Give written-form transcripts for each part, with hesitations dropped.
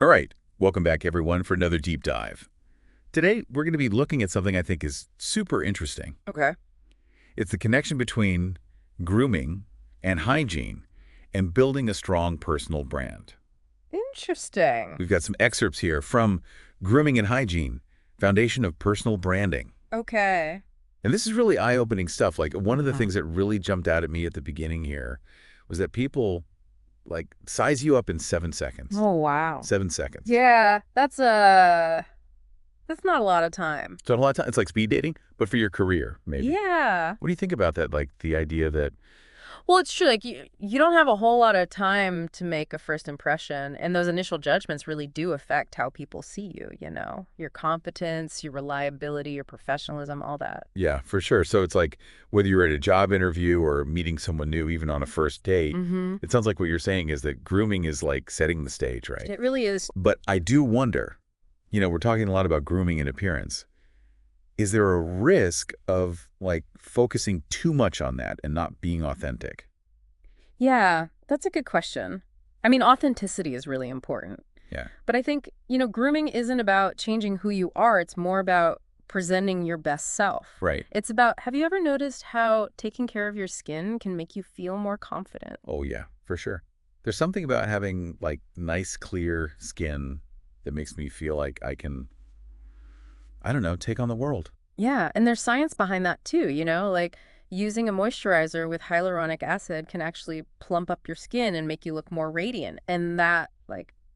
All right, welcome back everyone for another deep dive. Today, we're going to be looking at something I think is super interesting. Okay. It's the connection between grooming and hygiene and building a strong personal brand. Interesting. We've got some excerpts here from Grooming and Hygiene, Foundation of Personal Branding. Okay. And this is really eye-opening stuff. Like one of the Mhm. things that really jumped out at me at the beginning here was that people size you up in 7 seconds. Oh, wow. 7 seconds. Yeah, that's not a lot of time. So a lot of time, it's like speed dating, but for your career, maybe. Yeah. What do you think about that? Like the idea that, Well, it's true. Like you don't have a whole lot of time to make a first impression, and those initial judgments really do affect how people see you, Your competence, your reliability, your professionalism, all that. yeah, for sure. So it's like whether you're at a job interview or meeting someone new, even on a first date, Mm-hmm. it sounds like what you're saying is that grooming is like setting the stage, right? It really is. But I do wonder, we're talking a lot about grooming and appearance. Is there a risk of like focusing too much on that and not being authentic? Yeah, that's a good question. I mean, authenticity is really important. Yeah. But I think, grooming isn't about changing who you are. It's more about presenting your best self. Right. It's about, have you ever noticed how taking care of your skin can make you feel more confident? Oh, yeah, for sure. There's something about having like nice, clear skin that makes me feel like I can, I don't know, take on the world. Yeah, and there's science behind that too, like using a moisturizer with hyaluronic acid can actually plump up your skin and make you look more radiant. And that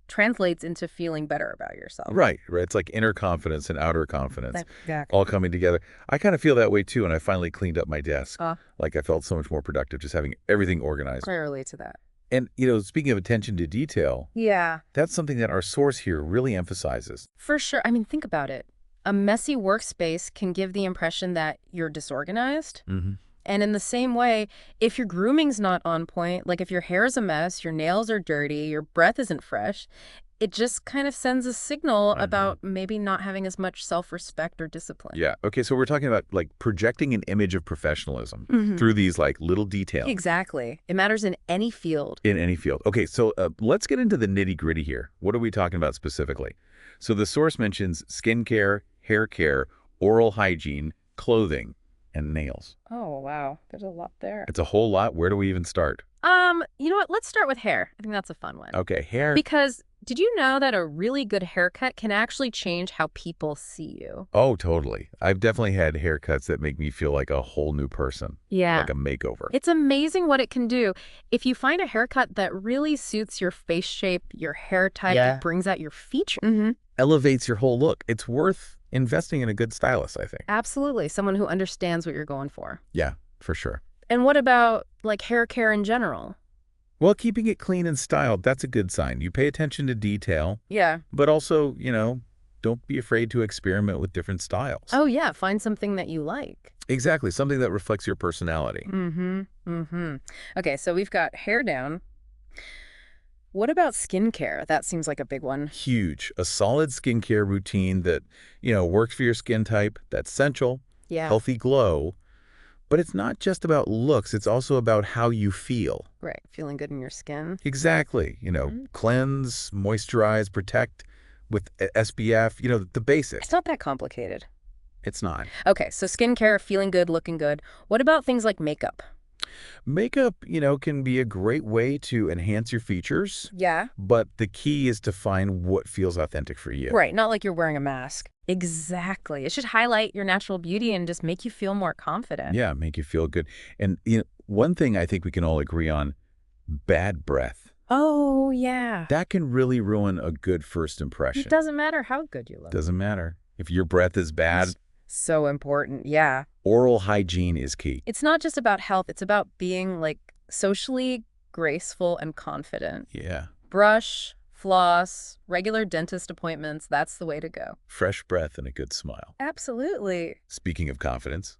translates into feeling better about yourself. Right, right. It's like inner confidence and outer confidence Exactly. all coming together. I kind of feel that way too, and I finally cleaned up my desk. Uh, Like I felt so much more productive just having everything organized. I relate to that. And, speaking of attention to detail, Yeah. that's something that our source here really emphasizes. For sure. I mean, think about it. A messy workspace can give the impression that you're disorganized. Mm-hmm. And in the same way, if your grooming's not on point, like if your hair's a mess, your nails are dirty, your breath isn't fresh, it just kind of sends a signal about maybe not having as much self-respect or discipline. Yeah. Okay, so we're talking about like projecting an image of professionalism Mhm. through these like little details. Exactly. It matters in any field. In any field. Okay, so let's get into the nitty-gritty here. What are we talking about specifically? So the source mentions skincare, hair care, oral hygiene, clothing, and nails. Oh, wow. There's a lot there. It's a whole lot. Where do we even start? You know what? Let's start with hair. I think that's a fun one. Okay, hair. Because did you know that a really good haircut can actually change how people see you? Oh, totally. I've definitely had haircuts that make me feel like a whole new person, Yeah. like a makeover. It's amazing what it can do. If you find a haircut that really suits your face shape, your hair type, Yeah. it brings out your feature. Elevates your whole look. It's worth investing in a good stylist, I think. Absolutely. Someone who understands what you're going for. Yeah, for sure. And what about like hair care in general? Well, keeping it clean and styled, that's a good sign. You pay attention to detail, Yeah. but also, don't be afraid to experiment with different styles. Oh, yeah. Find something that you like. Exactly, something that reflects your personality. Okay, so we've got hair down. What about skincare? That seems like a big one. Huge. A solid skincare routine that, works for your skin type, that's essential, Yeah. healthy glow. But it's not just about looks, it's also about how you feel. Right. Feeling good in your skin. Exactly. Cleanse, moisturize, protect with SPF, the basics. It's not that complicated. It's not. Okay, so skincare, feeling good, looking good. What about things like makeup? Makeup, can be a great way to enhance your features, Yeah. but the key is to find what feels authentic for you. Right, not like you're wearing a mask. Exactly. It should highlight your natural beauty and just make you feel more confident. Yeah, make you feel good. And one thing I think we can all agree on, bad breath. Oh, yeah. That can really ruin a good first impression. It doesn't matter how good you look. Doesn't matter. If your breath is bad, So important. Yeah. oral hygiene is key. It's not just about health. It's about being socially graceful and confident. Yeah. Brush, floss, regular dentist appointments. That's the way to go. Fresh breath and a good smile. Absolutely. Speaking of confidence,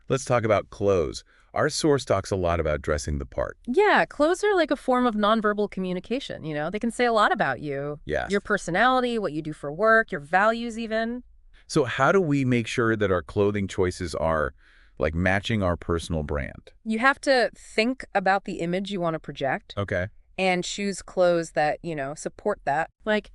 let's talk about clothes. Our source talks a lot about dressing the part. Yeah, clothes are like a form of nonverbal communication. They can say a lot about you. Yes. Your personality, what you do for work, your values even. So how do we make sure that our clothing choices are like matching our personal brand? You have to think about the image you want to project Okay. and choose clothes that, support that. Like,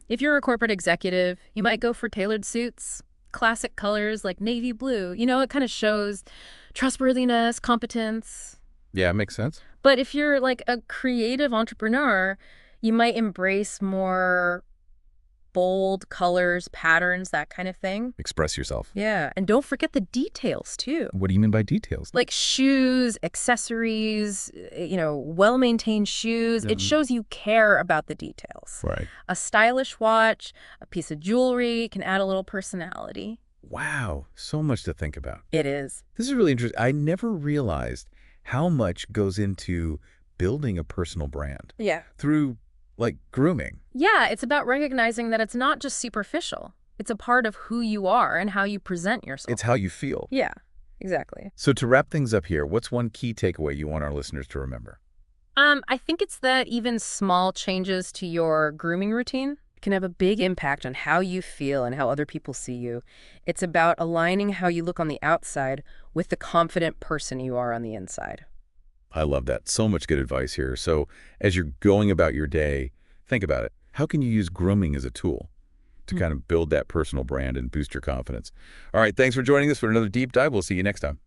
If you're a corporate executive, you might go for tailored suits, classic colors like navy blue. It kind of shows trustworthiness, competence. Yeah, makes sense. But if you're like a creative entrepreneur, you might embrace more bold colors, patterns, that kind of thing. Express yourself. Yeah, and don't forget the details too. What do you mean by details? Like shoes, accessories, well-maintained shoes. It shows you care about the details. Right. A stylish watch, a piece of jewelry can add a little personality. Wow, so much to think about. It is. This is really interesting. I never realized how much goes into building a personal brand Yeah. through, like, grooming. Yeah, it's about recognizing that it's not just superficial. It's a part of who you are and how you present yourself. It's how you feel. Yeah, exactly. So to wrap things up here, what's one key takeaway you want our listeners to remember? I think it's that even small changes to your grooming routine can have a big impact on how you feel and how other people see you. It's about aligning how you look on the outside with the confident person you are on the inside. I love that. So much good advice here. So as you're going about your day, think about it. How can you use grooming as a tool to kind of build that personal brand and boost your confidence? All right, thanks for joining us for another deep dive. We'll see you next time.